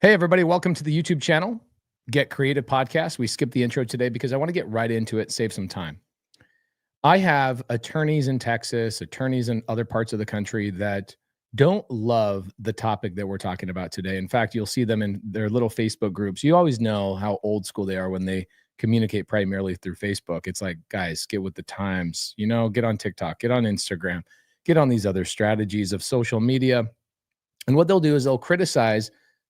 Hey, everybody. Welcome to the YouTube channel, Get Creative Podcast. We skipped the intro today because I want to get right into it, save some time. I have attorneys in Texas, attorneys in other parts of the country that don't love the topic that we're talking about today. In fact, you'll see them in their little Facebook groups. You always know how old school they are when they communicate primarily through Facebook. It's like, guys, get with the times, get on TikTok, get on Instagram, get on these other strategies of social media. And what they'll do is they'll criticize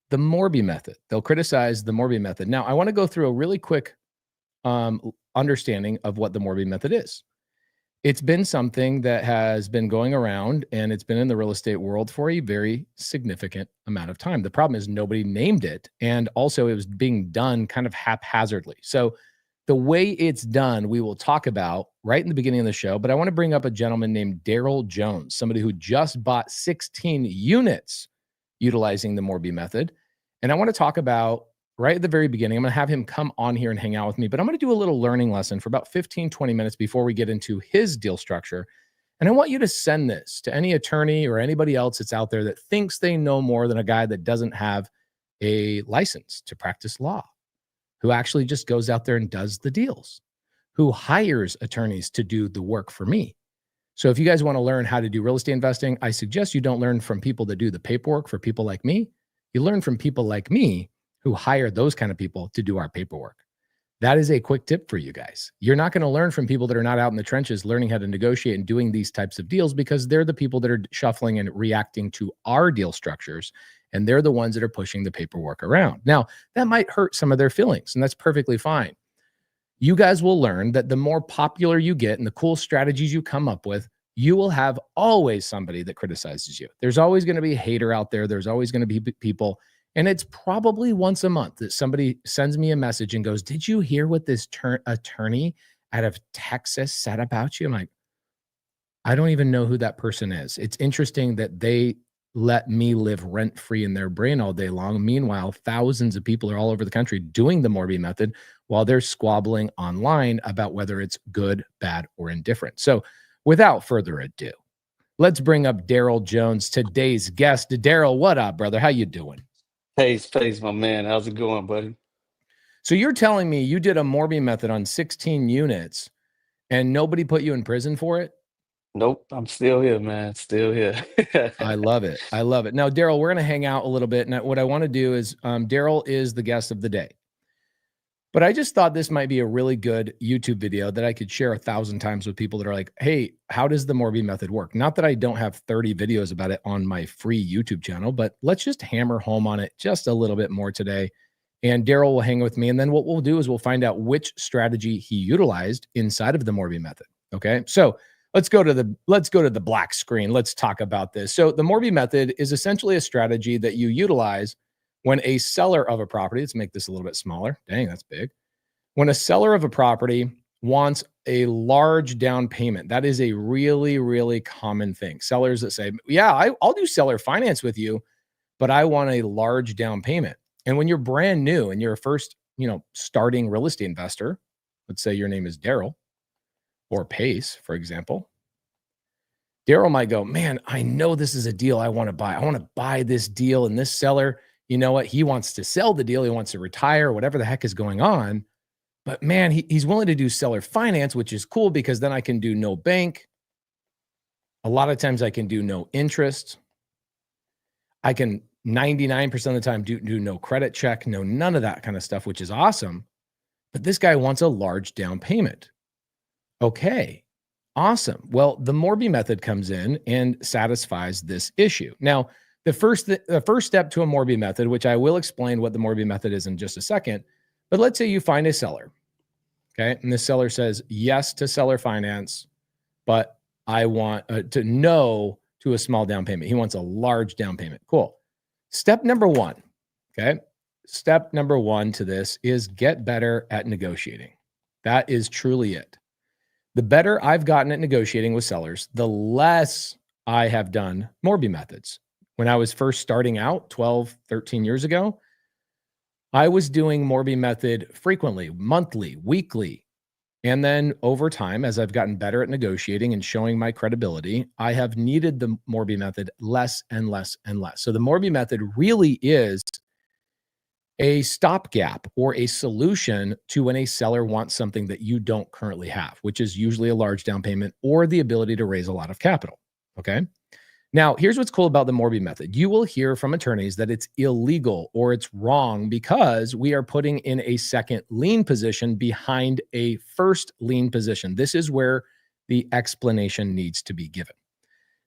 the Morby Method. They'll criticize the Morby Method. Now, I want to go through a really quick understanding of what the Morby Method is. It's been something that has been going around, and it's been in the real estate world for a very significant amount of time. The problem is nobody named it, and also it was being done kind of haphazardly. So the way it's done, we will talk about right in the beginning of the show, but I want to bring up a gentleman named Darryl Jones, somebody who just bought 16 units utilizing the Morby Method. And I want to talk about right at the very beginning, I'm going to have him come on here and hang out with me, but I'm going to do a little learning lesson for about 15, 20 minutes before we get into his deal structure. And I want you to send this to any attorney or anybody else that's out there that thinks they know more than a guy that doesn't have a license to practice law, who actually just goes out there and does the deals, who hires attorneys to do the work for me. So if you guys want to learn how to do real estate investing, I suggest you don't learn from people that do the paperwork for people like me. You learn from people like me who hire those kind of people to do our paperwork. That is a quick tip for you guys. You're not going to learn from people that are not out in the trenches learning how to negotiate and doing these types of deals, because they're the people that are shuffling and reacting to our deal structures, and they're the ones that are pushing the paperwork around. Now, that might hurt some of their feelings, and that's perfectly fine. You guys will learn that the more popular you get and the cool strategies you come up with, you will have always somebody that criticizes you. There's always going to be a hater out there. There's always going to be people. And it's probably once a month that somebody sends me a message and goes, "Did you hear what this attorney out of Texas said about you?" I'm like, I don't even know who that person is. It's interesting that they let me live rent-free in their brain all day long. Meanwhile, thousands of people are all over the country doing the Morby Method while they're squabbling online about whether it's good, bad, or indifferent. So without further ado, let's bring up Darryl Jones, today's guest. Darryl, what up, brother? How you doing? Hey, Space, my man. How's it going, buddy? So you're telling me you did a Morby Method on 16 units and nobody put you in prison for it? Nope, I'm still here, man. Still here. I love it. I love it. Now, Darryl, we're going to hang out a little bit. And what I want to do is Darryl is the guest of the day. But I just thought this might be a really good YouTube video that I could share 1,000 times with people that are like, hey, how does the Morby Method work? Not that I don't have 30 videos about it on my free YouTube channel, but let's just hammer home on it just a little bit more today. And Darryl will hang with me. And then what we'll do is we'll find out which strategy he utilized inside of the Morby Method. Okay. So let's go to the black screen. Let's talk about this. So the Morby Method is essentially a strategy that you utilize when a seller of a property, let's make this a little bit smaller. Dang, that's big. When a seller of a property wants a large down payment, that is a really, really common thing. Sellers that say, yeah, I'll do seller finance with you, but I want a large down payment. And when you're brand new and you're a first, starting real estate investor, let's say your name is Darryl or Pace, for example, Darryl might go, man, I know this is a deal I want to buy. I want to buy this deal, and this seller, you know what? He wants to sell the deal. He wants to retire, whatever the heck is going on. But man, he's willing to do seller finance, which is cool because then I can do no bank. A lot of times I can do no interest. I can 99% of the time do no credit check, none of that kind of stuff, which is awesome. But this guy wants a large down payment. Okay, awesome. Well, the Morby Method comes in and satisfies this issue. Now, the first step to a Morby Method, which I will explain what the Morby Method is in just a second, but let's say you find a seller, okay? And the seller says yes to seller finance, but I want to no to a small down payment. He wants a large down payment. Cool. Step number one, okay? Step number one to this is get better at negotiating. That is truly it. The better I've gotten at negotiating with sellers, the less I have done Morby Methods. When I was first starting out 12, 13 years ago, I was doing Morby Method frequently, monthly, weekly. And then over time, as I've gotten better at negotiating and showing my credibility, I have needed the Morby Method less and less and less. So the Morby Method really is a stopgap or a solution to when a seller wants something that you don't currently have, which is usually a large down payment or the ability to raise a lot of capital. Okay. Now, here's what's cool about the Morby method. You will hear from attorneys that it's illegal or it's wrong because we are putting in a second lien position behind a first lien position. This is where the explanation needs to be given.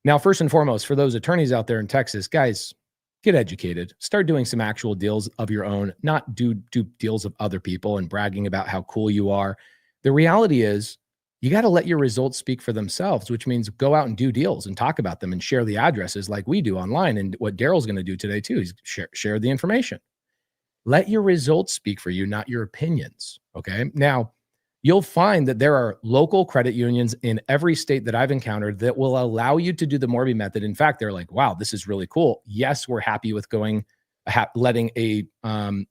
Now, first and foremost, for those attorneys out there in Texas, guys, get educated. Start doing some actual deals of your own, not do deals of other people and bragging about how cool you are. The reality is, you got to let your results speak for themselves, which means go out and do deals and talk about them and share the addresses like we do online. And what Darryl's going to do today too is share the information. Let your results speak for you, not your opinions. Okay. Now, you'll find that there are local credit unions in every state that I've encountered that will allow you to do the Morby method. In fact, they're like, wow, this is really cool. Yes, we're happy with letting a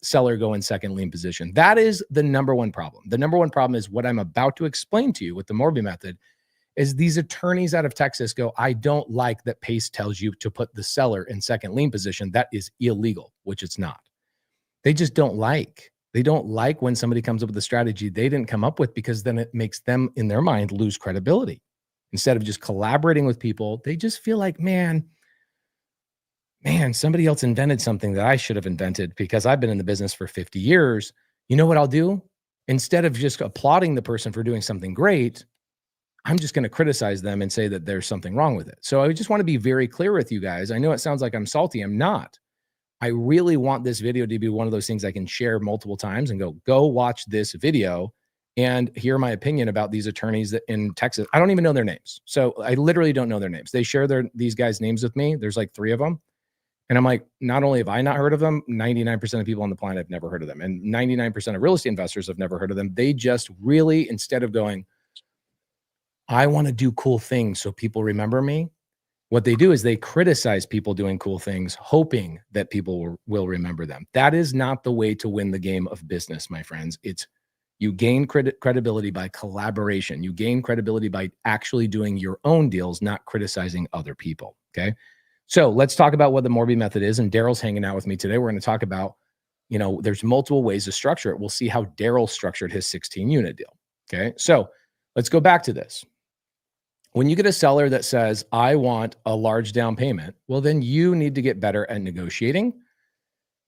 seller go in second lien position. That is the number one problem. The number one problem is what I'm about to explain to you with the Morby method is these attorneys out of Texas go, I don't like that PACE tells you to put the seller in second lien position. That is illegal, which it's not. They just don't like. They don't like when somebody comes up with a strategy they didn't come up with because then it makes them, in their mind, lose credibility. Instead of just collaborating with people, they just feel like, man, somebody else invented something that I should have invented because I've been in the business for 50 years. You know what I'll do? Instead of just applauding the person for doing something great, I'm just going to criticize them and say that there's something wrong with it. So I just want to be very clear with you guys. I know it sounds like I'm salty. I'm not. I really want this video to be one of those things I can share multiple times and go watch this video and hear my opinion about these attorneys that in Texas. I don't even know their names. So I literally don't know their names. They share these guys' names with me. There's like 3 of them. And I'm like, not only have I not heard of them, 99% of people on the planet have never heard of them. And 99% of real estate investors have never heard of them. They just really, instead of going, I want to do cool things so people remember me, what they do is they criticize people doing cool things, hoping that people will remember them. That is not the way to win the game of business, my friends. It's you gain credibility by collaboration. You gain credibility by actually doing your own deals, not criticizing other people, okay? So let's talk about what the Morby method is. And Darryl's hanging out with me today. We're going to talk about, there's multiple ways to structure it. We'll see how Darryl structured his 16-unit deal. Okay. So let's go back to this. When you get a seller that says, I want a large down payment, well, then you need to get better at negotiating.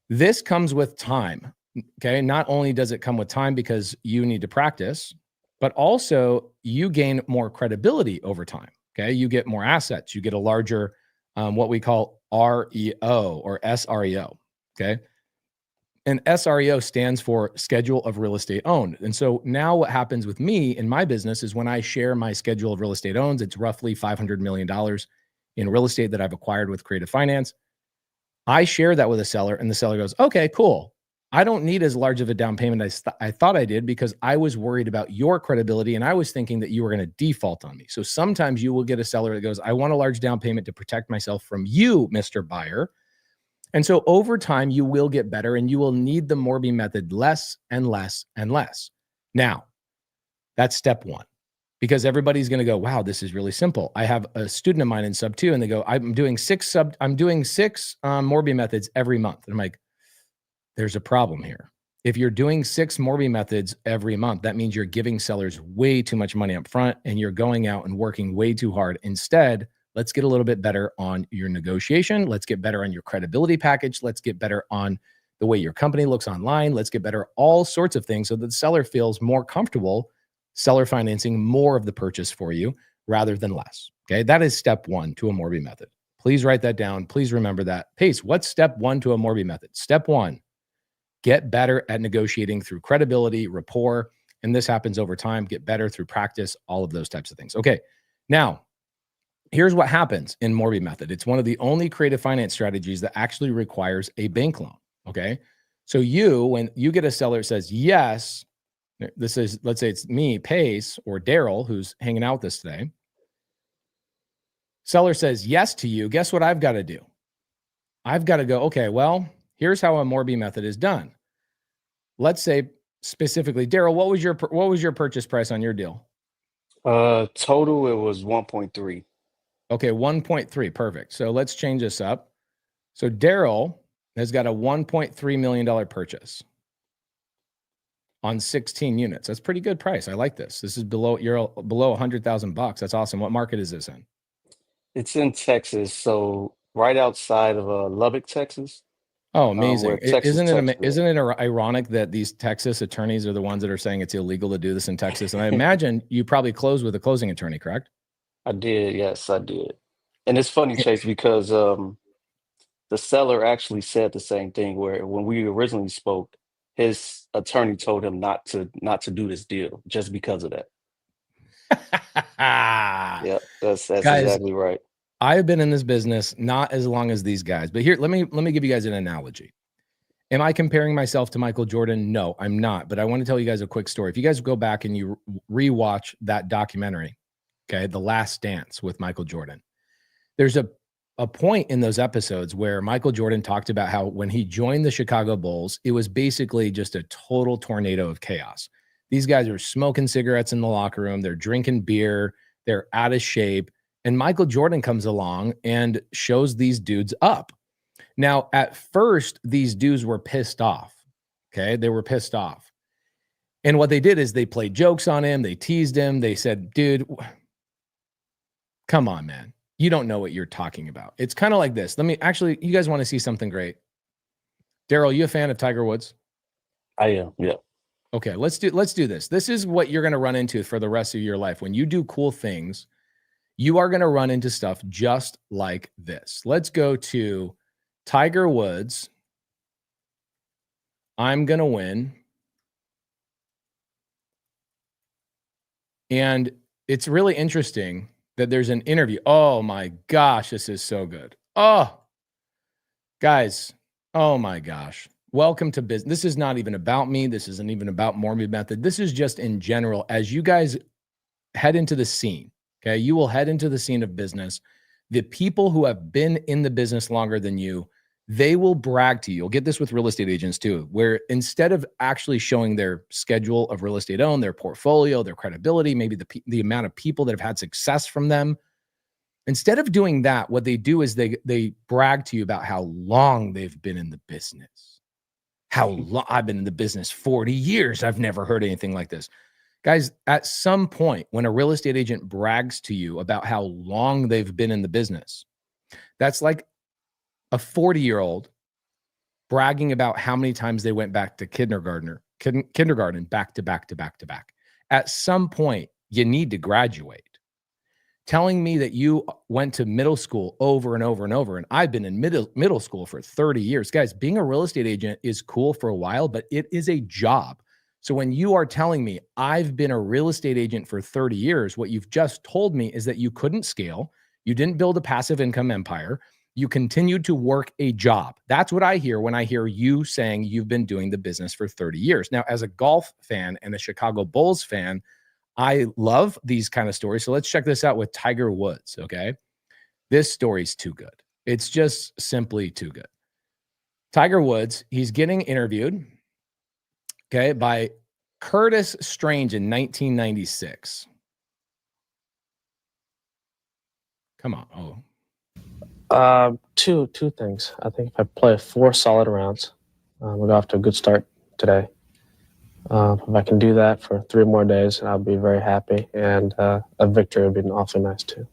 This comes with time. Okay. Not only does it come with time because you need to practice, but also you gain more credibility over time. Okay. You get more assets. You get a larger what we call REO or SREO, okay? And SREO stands for Schedule of Real Estate Owned. And so now what happens with me in my business is when I share my Schedule of Real Estate Owned, it's roughly $500 million in real estate that I've acquired with Creative Finance. I share that with a seller and the seller goes, okay, cool. I don't need as large of a down payment as I thought I did because I was worried about your credibility and I was thinking that you were going to default on me. So sometimes you will get a seller that goes, I want a large down payment to protect myself from you, Mr. Buyer. And so over time, you will get better and you will need the Morby method less and less and less. Now, that's step one, because everybody's going to go, wow, this is really simple. I have a student of mine in SubTo and they go, I'm doing six Morby methods every month. And I'm like, there's a problem here. If you're doing 6 Morby methods every month, that means you're giving sellers way too much money up front and you're going out and working way too hard. Instead, let's get a little bit better on your negotiation. Let's get better on your credibility package. Let's get better on the way your company looks online. Let's get better all sorts of things so that the seller feels more comfortable seller financing more of the purchase for you rather than less. Okay, that is step 1 to a Morby method. Please write that down. Please remember that. Pace, what's step 1 to a Morby method? Step 1. Get better at negotiating through credibility, rapport, and this happens over time. Get better through practice, all of those types of things. Okay, now, here's what happens in Morby method. It's one of the only creative finance strategies that actually requires a bank loan, okay? So when you get a seller that says, yes, this is, let's say it's me, Pace, or Darryl, who's hanging out with us today. Seller says yes to you. Guess what I've got to do? I've got to go, okay, well, here's how a Morby method is done. Let's say specifically, Darryl, what was your purchase price on your deal? Total, it was 1.3. Okay, 1.3, perfect. So let's change this up. So Darryl, has got a $1.3 million purchase on 16 units. That's pretty good price. I like this. This is below $100,000. That's awesome. What market is this in? It's in Texas, so right outside of Lubbock, Texas. Oh, amazing. Where Texas Tech is. Isn't it ironic that these Texas attorneys are the ones that are saying it's illegal to do this in Texas? And I imagine you probably closed with a closing attorney, correct? I did. Yes, I did. And it's funny, Chase, because the seller actually said the same thing, where when we originally spoke, his attorney told him not to do this deal just because of that. Yeah, that's Guys, exactly right. I have been in this business not as long as these guys, but here, let me give you guys an analogy. Am I comparing myself to Michael Jordan? No, I'm not. But I want to tell you guys a quick story. If you guys go back and you rewatch that documentary, okay, The Last Dance with Michael Jordan, there's a point in those episodes where Michael Jordan talked about how when he joined the Chicago Bulls, it was basically just a total tornado of chaos. These guys are smoking cigarettes in the locker room. They're drinking beer. They're out of shape. And Michael Jordan comes along and shows these dudes up. Now, at first, these dudes were pissed off. Okay. They were pissed off. And what they did is they played jokes on him. They teased him. They said, dude, come on, man. You don't know what you're talking about. It's kind of like this. You guys want to see something great? Darryl, you a fan of Tiger Woods? I am. Yeah. Okay. Let's do this. This is what you're going to run into for the rest of your life. When you do cool things, you are going to run into stuff just like this. Let's go to Tiger Woods. I'm going to win. And it's really interesting that there's an interview. Oh my gosh, this is so good. Oh, guys. Oh my gosh. Welcome to business. This is not even about me. This isn't even about Morby Method. This is just in general. As you guys head into the scene, okay, you will head into the scene of business. The people who have been in the business longer than you, they will brag to you. You'll get this with real estate agents too, where instead of actually showing their schedule of real estate owned, their portfolio, their credibility, maybe the amount of people that have had success from them, instead of doing that, what they do is they brag to you about how long they've been in the business. How long I've been in the business, 40 years. I've never heard anything like this. Guys, at some point, when a real estate agent brags to you about how long they've been in the business, that's like a 40-year-old bragging about how many times they went back to kindergarten back to back. At some point, you need to graduate. Telling me that you went to middle school over and over and over, and I've been in middle school for 30 years. Guys, being a real estate agent is cool for a while, but it is a job. So when you are telling me I've been a real estate agent for 30 years, what you've just told me is that you couldn't scale. You didn't build a passive income empire. You continued to work a job. That's what I hear when I hear you saying you've been doing the business for 30 years. Now, as a golf fan and a Chicago Bulls fan, I love these kind of stories. So let's check this out with Tiger Woods, okay? This story's too good. It's just simply too good. Tiger Woods, he's getting interviewed, okay, by Curtis Strange in 1996. Come on. Two things. I think if I play 4 solid rounds, we'll go off to a good start today. If I can do that for 3 more days, I'll be very happy. And a victory would be awfully nice too.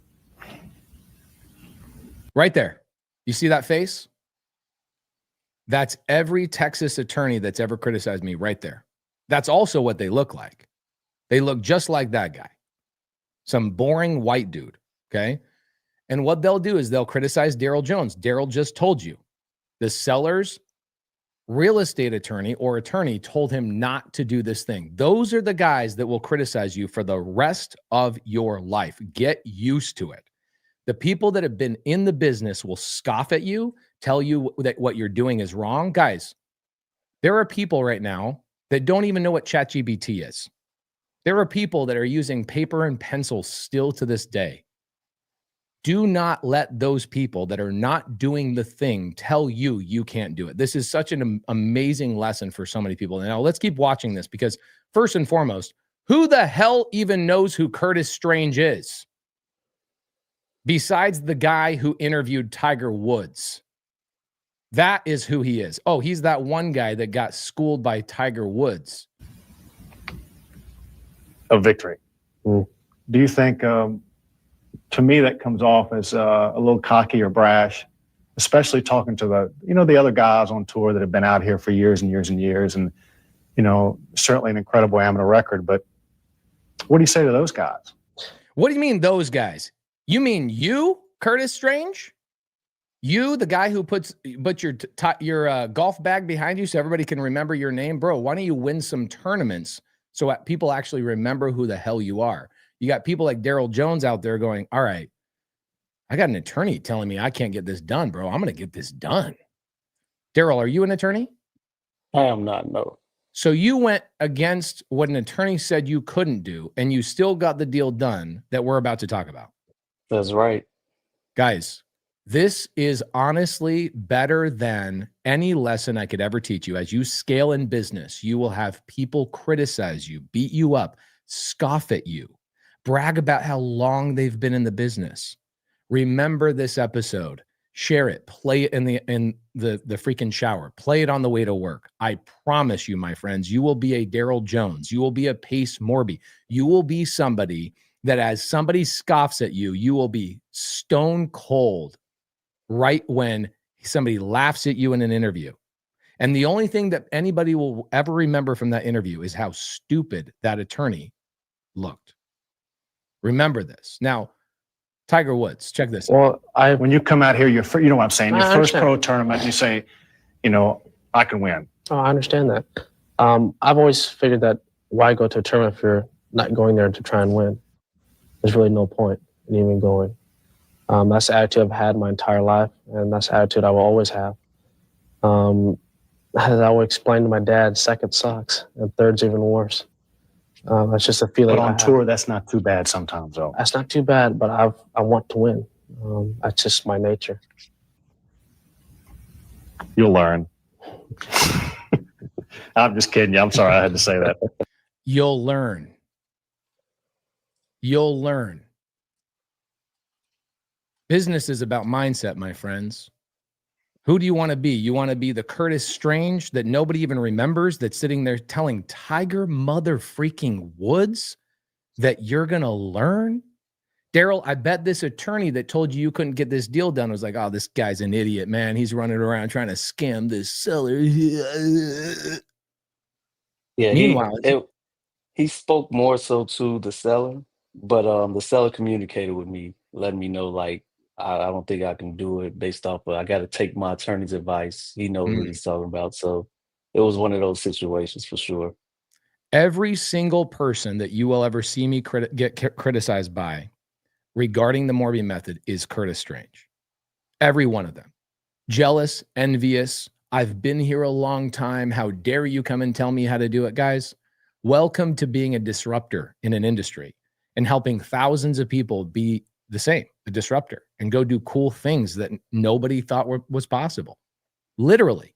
Right there. You see that face? That's every Texas attorney that's ever criticized me right there. That's also what they look like. They look just like that guy. Some boring white dude, okay? And what they'll do is they'll criticize Darryl Jones. Darryl just told you. The seller's real estate attorney or attorney told him not to do this thing. Those are the guys that will criticize you for the rest of your life. Get used to it. The people that have been in the business will scoff at you, tell you that what you're doing is wrong. Guys, there are people right now that don't even know what ChatGPT is. There are people that are using paper and pencil still to this day. Do not let those people that are not doing the thing tell you you can't do it. This is such an amazing lesson for so many people. Now, let's keep watching this because first and foremost, who the hell even knows who Curtis Strange is? Besides the guy who interviewed Tiger Woods. That is who he is. Oh, he's that one guy that got schooled by Tiger Woods. A victory. Mm. Do you think, to me, that comes off as a little cocky or brash, especially talking to the other guys on tour that have been out here for years and years and years, and certainly an incredible amateur record. But what do you say to those guys? What do you mean those guys? You mean you, Curtis Strange? You, the guy who puts your golf bag behind you so everybody can remember your name? Bro, why don't you win some tournaments so people actually remember who the hell you are? You got people like Darryl Jones out there going, all right, I got an attorney telling me I can't get this done, bro. I'm going to get this done. Darryl, are you an attorney? I am not, no. So you went against what an attorney said you couldn't do, and you still got the deal done that we're about to talk about. That's right. Guys, this is honestly better than any lesson I could ever teach you. As you scale in business, you will have people criticize you, beat you up, scoff at you, brag about how long they've been in the business. Remember this episode. Share it. Play it in the freaking shower. Play it on the way to work. I promise you, my friends, you will be a Darryl Jones. You will be a Pace Morby. You will be somebody that as somebody scoffs at you, you will be stone cold right when somebody laughs at you in an interview. And the only thing that anybody will ever remember from that interview is how stupid that attorney looked. Remember this. Now, Tiger Woods, check this out. Well, When you come out here, you know what I'm saying, your I first understand. pro tournament, you say, I can win. Oh, I understand that. I've always figured that why go to a tournament if you're not going there to try and win? There's really no point in even going. That's the attitude I've had my entire life, and that's the attitude I will always have. As I would explain to my dad, second sucks, and third's even worse. That's just a feeling But I on have. tour, that's not too bad sometimes, though. That's not too bad, but I want to win. That's just my nature. You'll learn. I'm just kidding you. I'm sorry I had to say that. You'll learn. You'll learn. Business is about mindset, my friends. Who do you want to be? You want to be the Curtis Strange that nobody even remembers, that's sitting there telling Tiger mother freaking Woods that you're going to learn? Darryl, I bet this attorney that told you couldn't get this deal done was like, oh, this guy's an idiot, man. He's running around trying to scam this seller. Yeah, Meanwhile, he spoke more so to the seller, but the seller communicated with me, letting me know, like, I don't think I can do it based off of, I got to take my attorney's advice. He knows what he's talking about. So it was one of those situations for sure. every single person that you will ever see me get criticized by regarding the Morby Method is Curtis Strange. Every one of them. Jealous, envious. I've been here a long time. How dare you come and tell me how to do it? Guys, welcome to being a disruptor in an industry and helping thousands of people be the same, a disruptor, and go do cool things that nobody thought was possible. Literally.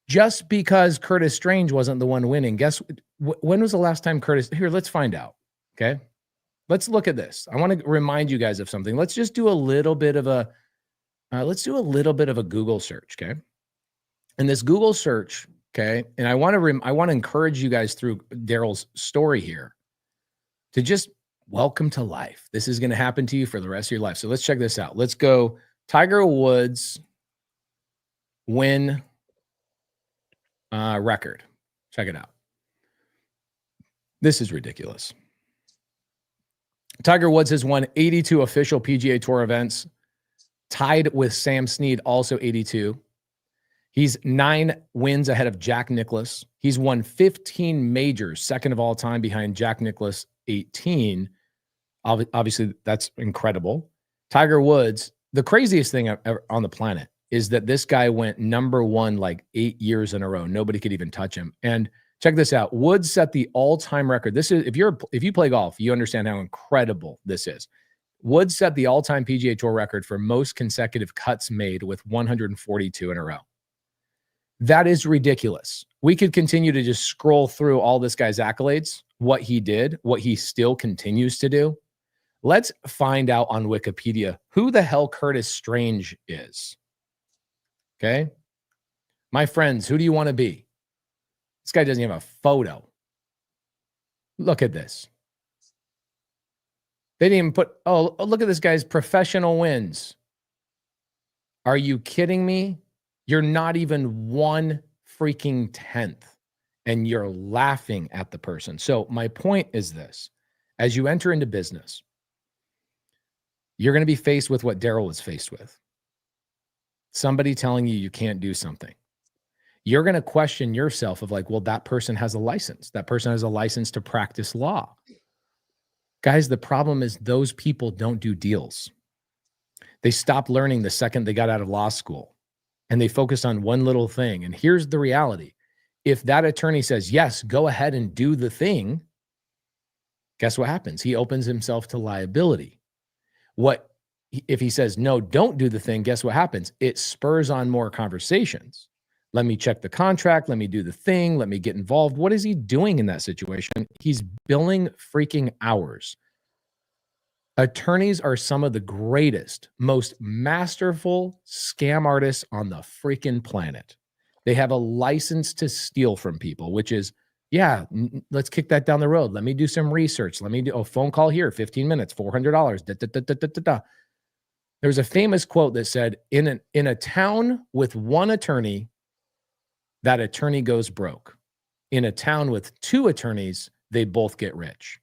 Just because Curtis Strange wasn't the one winning, guess when was the last time Curtis? Here, let's find out. Okay. Let's look at this. I want to remind you guys of something. Let's just do a little bit of a Google search. Okay. And this Google search. Okay. And I want to encourage you guys through Darryl's story here to just welcome to life. This is going to happen to you for the rest of your life. So let's check this out. Let's go Tiger Woods win record. Check it out. This is ridiculous. Tiger Woods has won 82 official PGA Tour events, tied with Sam Snead, also 82. He's 9 wins ahead of Jack Nicklaus. He's won 15 majors, second of all time behind Jack Nicklaus, 18. Obviously, that's incredible. Tiger Woods, the craziest thing on the planet is that this guy went number 1 like 8 years in a row. Nobody could even touch him. And check this out. Woods set the all-time record. This is if you play golf, you understand how incredible this is. Woods set the all-time PGA Tour record for most consecutive cuts made with 142 in a row. That is ridiculous. We could continue to just scroll through all this guy's accolades, what he did, what he still continues to do. Let's find out on Wikipedia who the hell Curtis Strange is. Okay. My friends, who do you want to be? This guy doesn't even have a photo. Look at this. They didn't even put, oh, look at this guy's professional wins. Are you kidding me? You're not even 1 freaking tenth, and you're laughing at the person. So my point is this. As you enter into business, you're going to be faced with what Darryl was faced with. Somebody telling you can't do something. You're going to question yourself of like, well, that person has a license. That person has a license to practice law. Guys, the problem is those people don't do deals. They stopped learning the second they got out of law school, and they focused on one little thing. And here's the reality. If that attorney says, yes, go ahead and do the thing, guess what happens? He opens himself to liability. If he says, no, don't do the thing, guess what happens? It spurs on more conversations. Let me check the contract. Let me do the thing. Let me get involved. What is he doing in that situation? He's billing freaking hours. Attorneys are some of the greatest, most masterful scam artists on the freaking planet. They have a license to steal from people, which is, yeah, let's kick that down the road. Let me do some research. Let me do a phone call here, 15 minutes, $400. There was a famous quote that said, in a town with one attorney, that attorney goes broke. In a town with 2 attorneys, they both get rich.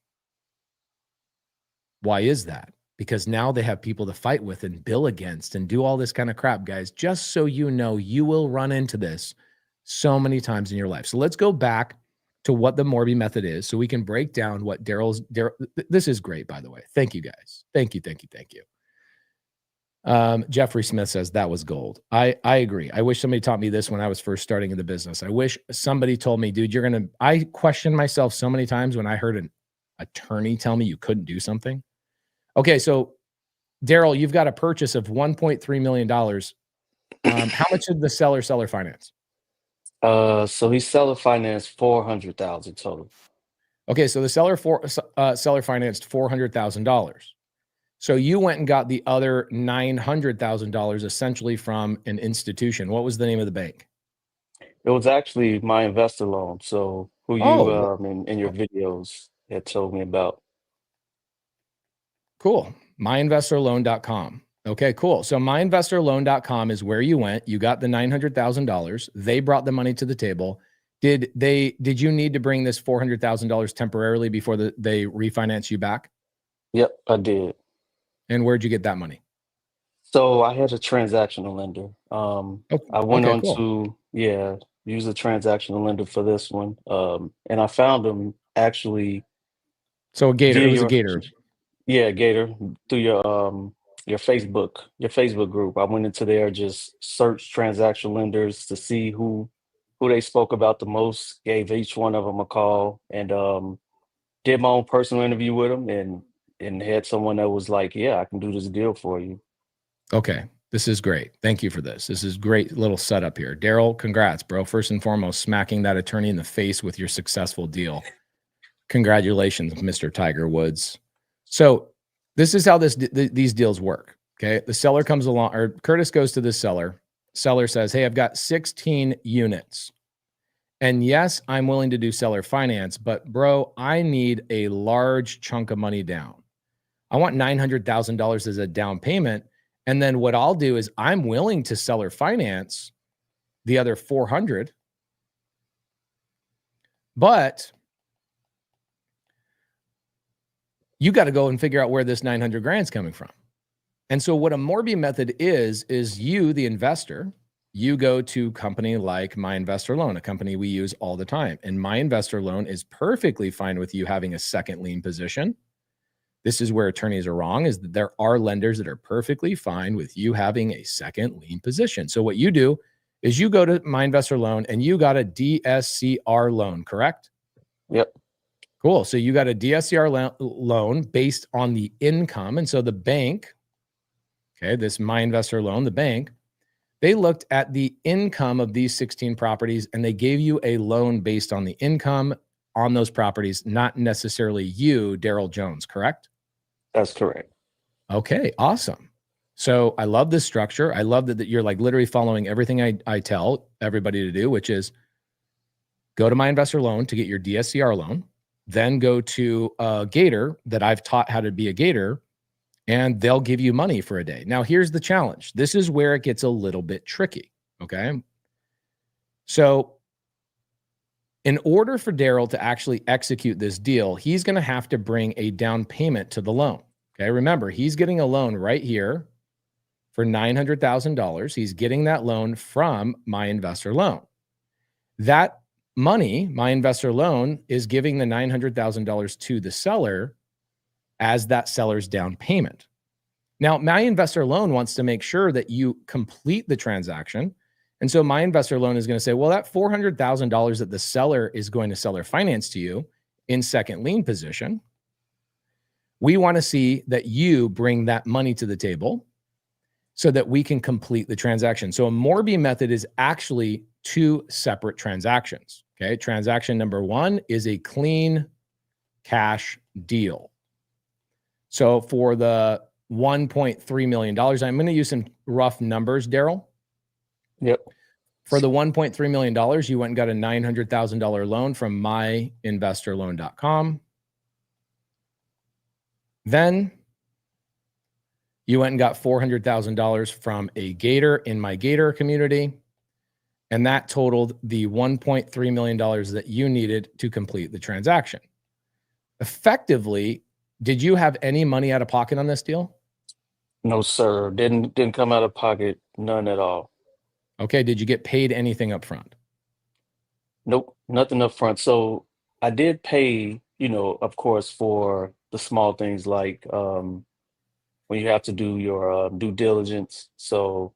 Why is that? Because now they have people to fight with and bill against and do all this kind of crap, guys. Just so you know, you will run into this so many times in your life. So let's go back to what the Morby Method is so we can break down what Darryl. This is great, by the way. Thank you, guys. Thank you. Jeffrey Smith says that was gold. I agree. I wish somebody taught me this when I was first starting in the business. I wish somebody told me, dude, I questioned myself so many times when I heard an attorney tell me you couldn't do something. Okay, so Darryl, you've got a purchase of $1.3 million. How much did the seller finance? So he seller financed 400,000 total. Okay, so the seller financed $400,000. So you went and got the other $900,000 essentially from an institution. What was the name of the bank? It was actually my investor loan. So who you in your videos had told me about. Cool. myinvestorloan.com. Okay, cool. So myinvestorloan.com is where you went. You got the $900,000. They brought the money to the table. Did you need to bring this $400,000 temporarily before they refinance you back? Yep, I did. And where'd you get that money? So I had a transactional lender. I went on to use a transactional lender for this one. And I found them actually. So a Gator. It was a Gator. Yeah, Gator, through your Facebook group. I went into there, just searched transactional lenders to see who they spoke about the most, gave each one of them a call, and did my own personal interview with them, and had someone that was like, yeah, I can do this deal for you. Okay, this is great. Thank you for this. This is great little setup here. Darryl, congrats, bro. First and foremost, smacking that attorney in the face with your successful deal. Congratulations, Mr. Tiger Woods. So this is how these deals work. Okay. The seller comes along, or Curtis goes to the seller. Seller says, hey, I've got 16 units. And yes, I'm willing to do seller finance, but bro, I need a large chunk of money down. I want $900,000 as a down payment. And then what I'll do is I'm willing to seller finance the other 400, but you got to go and figure out where this 900 grand is coming from. And so what a Morby method is you, the investor, you go to a company like My Investor Loan, a company we use all the time. And My Investor Loan is perfectly fine with you having a second lien position. This is where attorneys are wrong, is that there are lenders that are perfectly fine with you having a second lien position. So what you do is you go to My Investor Loan and you got a DSCR loan, correct? Yep. Cool. So you got a DSCR loan based on the income. And so the bank, okay, this My Investor Loan, the bank, they looked at the income of these 16 properties and they gave you a loan based on the income on those properties, not necessarily you, Darryl Jones, correct? That's correct. Okay, awesome. So I love this structure. I love that you're like literally following everything I tell everybody to do, which is go to My Investor Loan to get your DSCR loan, then go to Gator that I've taught how to be a Gator, and they'll give you money for a day. Now, here's the challenge. This is where it gets a little bit tricky, okay? So in order for Darryl to actually execute this deal, he's going to have to bring a down payment to the loan, okay? Remember, he's getting a loan right here for $900,000. He's getting that loan from My Investor Loan. That money, My Investor Loan, is giving the $900,000 to the seller as that seller's down payment. Now, My Investor Loan wants to make sure that you complete the transaction. And so My Investor Loan is going to say, well, that $400,000 that the seller is going to seller finance to you in second lien position, we want to see that you bring that money to the table so that we can complete the transaction. So a Morby method is actually two separate transactions. Okay. Transaction number one is a clean cash deal. So for the $1.3 million, I'm going to use some rough numbers, Darryl. Yep. For the $1.3 million, you went and got a $900,000 loan from myinvestorloan.com. Then you went and got $400,000 from a Gator in my Gator community. And that totaled the $1.3 million that you needed to complete the transaction. Effectively, did you have any money out of pocket on this deal? No, sir. Didn't come out of pocket. None at all. Okay. Did you get paid anything up front? Nope, nothing up front. So I did pay, of course, for the small things like when you have to do your due diligence. So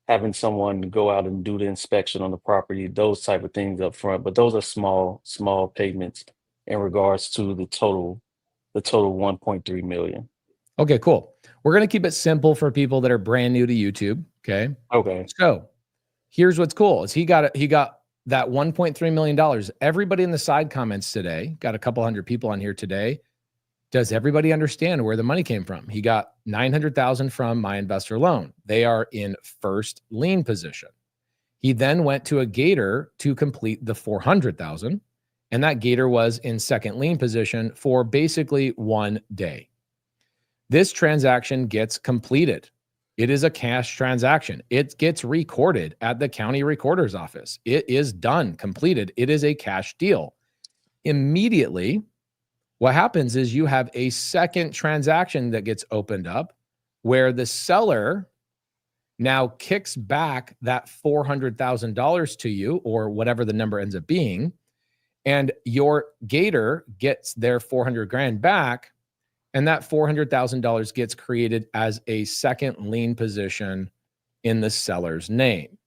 having someone go out and do the inspection on the property, those type of things up front. But those are small payments in regards to the total 1.3 million. Okay, cool. We're going to keep it simple for people that are brand new to YouTube. Okay. Okay. So here's what's cool is he got that $1.3 million. Everybody in the side comments today, got a couple hundred people on here today. Does everybody understand where the money came from? He got $900,000 from My Investor Loan. They are in first lien position. He then went to a Gator to complete the $400,000, and that Gator was in second lien position for basically 1 day. This transaction gets completed. It is a cash transaction. It gets recorded at the county recorder's office. It is done, completed. It is a cash deal. Immediately, what happens is you have a second transaction that gets opened up where the seller now kicks back that $400,000 to you, or whatever the number ends up being, and your Gator gets their 400 grand back, and that $400,000 gets created as a second lien position in the seller's name.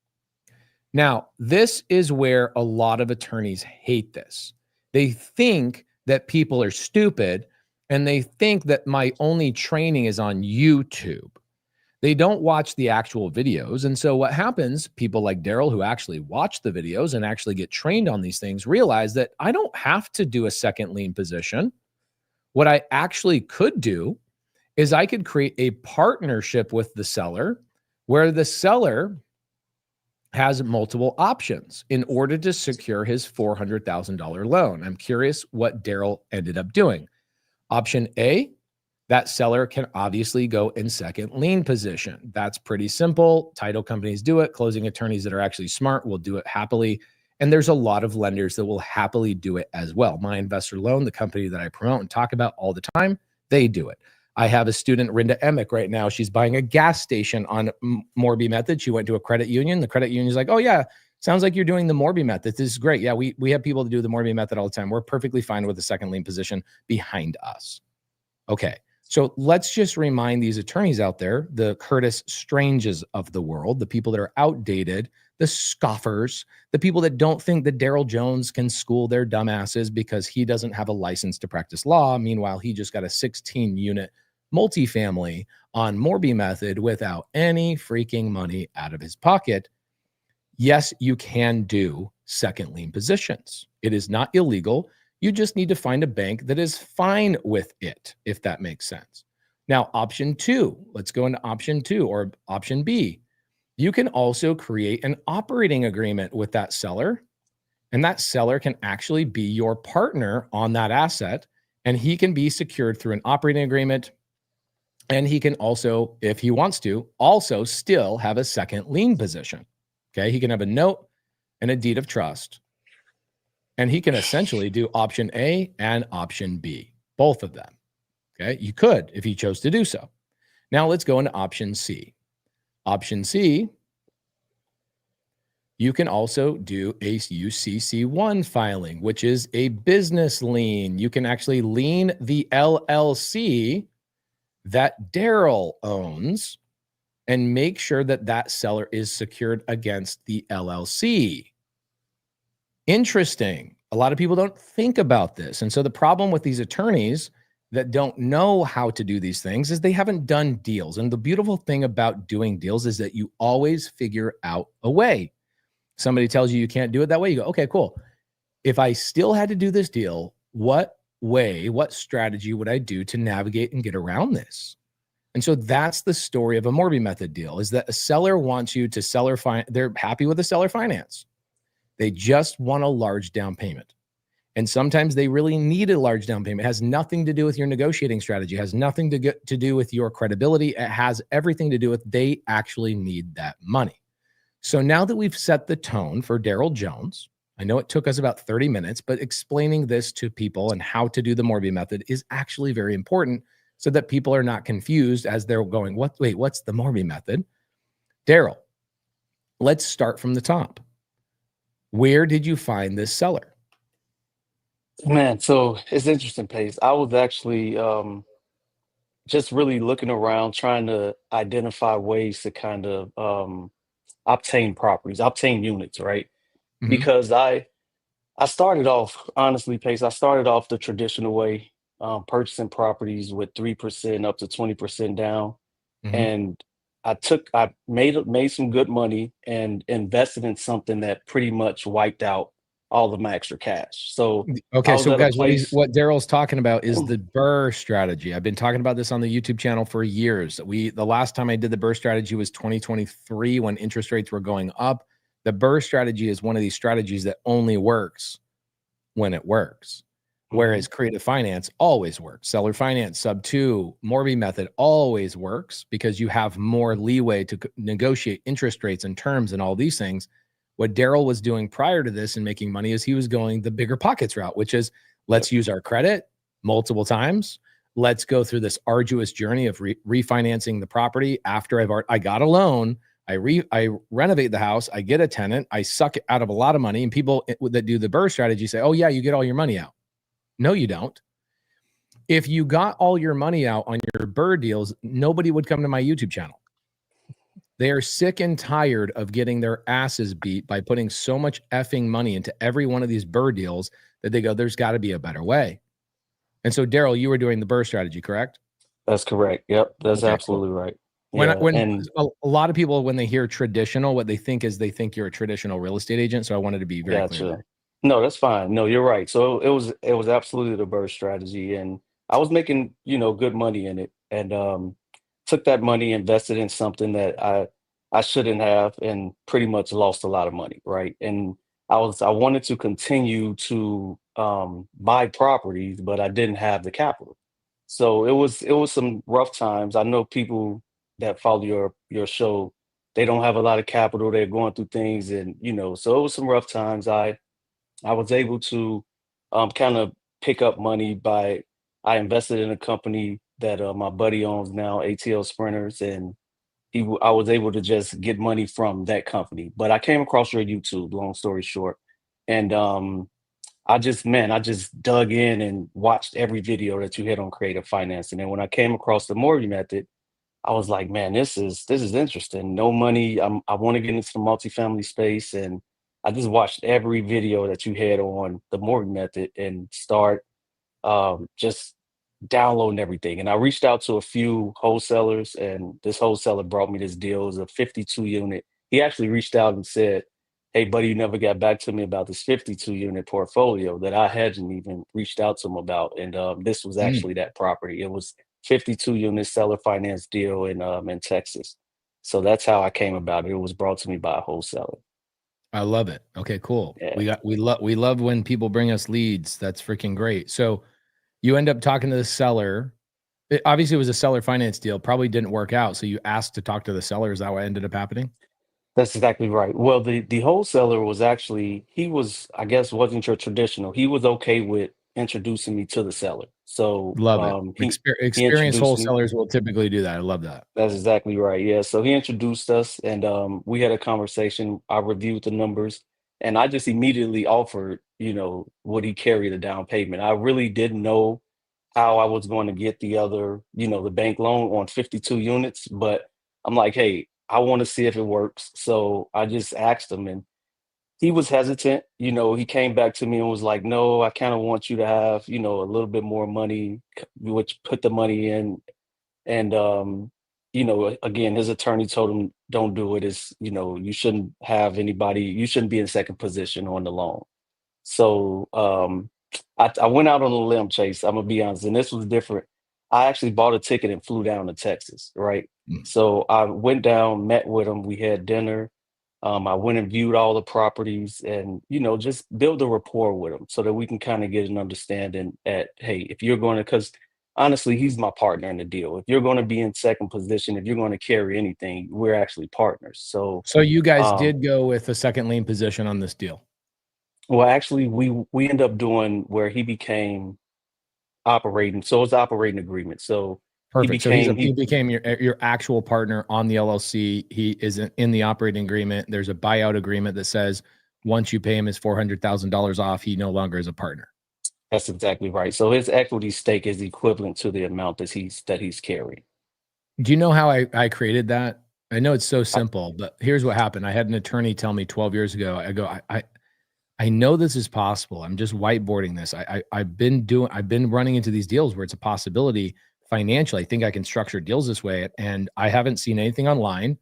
Now, this is where a lot of attorneys hate this. They think that people are stupid, and they think that my only training is on YouTube. They don't watch the actual videos. And so what happens, people like Darryl who actually watch the videos and actually get trained on these things realize that I don't have to do a second lien position. What I actually could do is I could create a partnership with the seller where the seller has multiple options in order to secure his $400,000 loan. I'm curious what Darryl ended up doing. Option A, that seller can obviously go in second lien position. That's pretty simple. Title companies do it. Closing attorneys that are actually smart will do it happily. And there's a lot of lenders that will happily do it as well. My Investor Loan, the company that I promote and talk about all the time, they do it. I have a student, Rinda Emick, right now. She's buying a gas station on Morby Method. She went to a credit union. The credit union is like, oh yeah, sounds like you're doing the Morby Method. This is great. Yeah, we have people that do the Morby Method all the time. We're perfectly fine with the second lien position behind us. Okay, so let's just remind these attorneys out there, the Curtis Stranges of the world, the people that are outdated, the scoffers, the people that don't think that Darryl Jones can school their dumbasses because he doesn't have a license to practice law. Meanwhile, he just got a 16-unit multifamily on Morby Method without any freaking money out of his pocket. Yes, you can do second lien positions. It is not illegal. You just need to find a bank that is fine with it, if that makes sense. Now, option 2, let's go into option 2 or option B. You can also create an operating agreement with that seller, and that seller can actually be your partner on that asset, and he can be secured through an operating agreement. And he can also, if he wants to, also still have a second lien position. Okay. He can have a note and a deed of trust. And he can essentially do option A and option B, both of them. Okay. You could if he chose to do so. Now let's go into option C. Option C, you can also do a UCC1 filing, which is a business lien. You can actually lien the LLC that Darryl owns and make sure that that seller is secured against the LLC. Interesting. A lot of people don't think about this. And so the problem with these attorneys that don't know how to do these things is they haven't done deals. And the beautiful thing about doing deals is that you always figure out a way. Somebody tells you can't do it that way. You go, okay, cool. If I still had to do this deal, what strategy would I do to navigate and get around this? And so that's the story of a Morby Method deal, is that a seller wants you to they're happy with the seller finance. They just want a large down payment. And sometimes they really need a large down payment. It has nothing to do with your negotiating strategy. It has nothing to do with your credibility. It has everything to do with they actually need that money. So now that we've set the tone for Darryl Jones, I know it took us about 30 minutes, but explaining this to people and how to do the Morby Method is actually very important so that people are not confused as they're going, what's the Morby Method? Darryl, let's start from the top. Where did you find this seller? Man, so it's interesting, Pace. I was actually just really looking around, trying to identify ways to kind of obtain units, right? Mhm. Because I started off, honestly, Pace, I started off the traditional way, purchasing properties with 3% up to 20% down. Mhm. And I made some good money and invested in something that pretty much wiped out all of my extra cash. So I Okay, was so at a guys, place. what Darryl's talking about is the BRRRR strategy. I've been talking about this on the YouTube channel for years. The last time I did the BRRRR strategy was 2023 when interest rates were going up. The BRRRR strategy is one of these strategies that only works when it works. Whereas creative finance always works. Seller finance, SubTo, Morby Method always works because you have more leeway to negotiate interest rates and terms and all these things. What Darryl was doing prior to this and making money is he was going the bigger pockets route, which is let's use our credit multiple times. Let's go through this arduous journey of refinancing the property after I got a loan. I renovate the house. I get a tenant. I suck it out of a lot of money. And people that do the BRRRR strategy say, oh yeah, you get all your money out. No, you don't. If you got all your money out on your BRRRR deals, nobody would come to my YouTube channel. They are sick and tired of getting their asses beat by putting so much effing money into every one of these BRRRR deals that they go, there's got to be a better way. And so, Darryl, you were doing the BRRRR strategy, correct? That's correct. Yep, that's Okay, absolutely right. When Yeah, and a lot of people, when they hear traditional, what they think is they think you're a traditional real estate agent. So I wanted to be very clear gotcha. there. No, that's fine. No, you're right. So it was absolutely the BRRRR strategy, and I was making good money in it, and took that money, invested in something that I shouldn't have, and pretty much lost a lot of money, right? And I wanted to continue to buy properties, but I didn't have the capital. So it was some rough times. I know people that follow your show, they don't have a lot of capital. They're going through things, and so it was some rough times. I was able to kind of pick up money by I invested in a company that my buddy owns now, ATL Sprinters, and I was able to just get money from that company. But I came across your YouTube, long story short, and I just dug in and watched every video that you had on creative finance. And then when I came across the Morby Method, I was like, man, this is interesting. No money. I want to get into the multifamily space, and I just watched every video that you had on the Morgan Method and start just downloading everything. And I reached out to a few wholesalers, and this wholesaler brought me this deal. It was a 52 unit. He actually reached out and said, "Hey, buddy, you never got back to me about this 52 unit portfolio that I hadn't even reached out to him about." And this was actually that property. 52 unit seller finance deal in Texas. So that's how I came about it. It was brought to me by a wholesaler. I love it. Okay, cool. Yeah. We love when people bring us leads. That's freaking great. So you end up talking to the seller. Obviously, it was a seller finance deal. Probably didn't work out. So you asked to talk to the seller. Is that what ended up happening? That's exactly right. Well, the wholesaler was actually, he was, I guess, wasn't your traditional. He was okay with introducing me to the seller. So Love it. he Experienced introduced me. wholesalers will typically do that. I love that. That's exactly right. Yeah. So he introduced us and we had a conversation. I reviewed the numbers and I just immediately offered, would he carry the down payment? I really didn't know how I was going to get the other, the bank loan on 52 units, but I'm like, hey, I want to see if it works. So I just asked him and he was hesitant. He came back to me and was like, no, I kind of want you to have, a little bit more money, which put the money in. And, again, his attorney told him, don't do it. You shouldn't have anybody, you shouldn't be in second position on the loan. So I went out on a limb, Chase. I'm gonna be honest, and this was different. I actually bought a ticket and flew down to Texas, right? Mm. So I went down, met with him. We had dinner. I went and viewed all the properties, and just build a rapport with him so that we can kind of get an understanding at, hey, if you're going to, because honestly, he's my partner in the deal. If you're going to be in second position, if you're going to carry anything, we're actually partners. So, So you guys um, did go with a second lien position on this deal. well, actually, we end up doing where he became operating. So it's operating agreement. So Perfect. So he became your actual partner on the LLC. He is in the operating agreement. There's a buyout agreement that says once you pay him his $400,000 off, he no longer is a partner. That's exactly right. So his equity stake is equivalent to the amount that he's carrying. Do you know how I created that? I know it's so simple, but here's what happened. I had an attorney tell me 12 years ago. I know this is possible. I'm just whiteboarding this. I've been running into these deals where it's a possibility financially. I think I can structure deals this way, and I haven't seen anything online.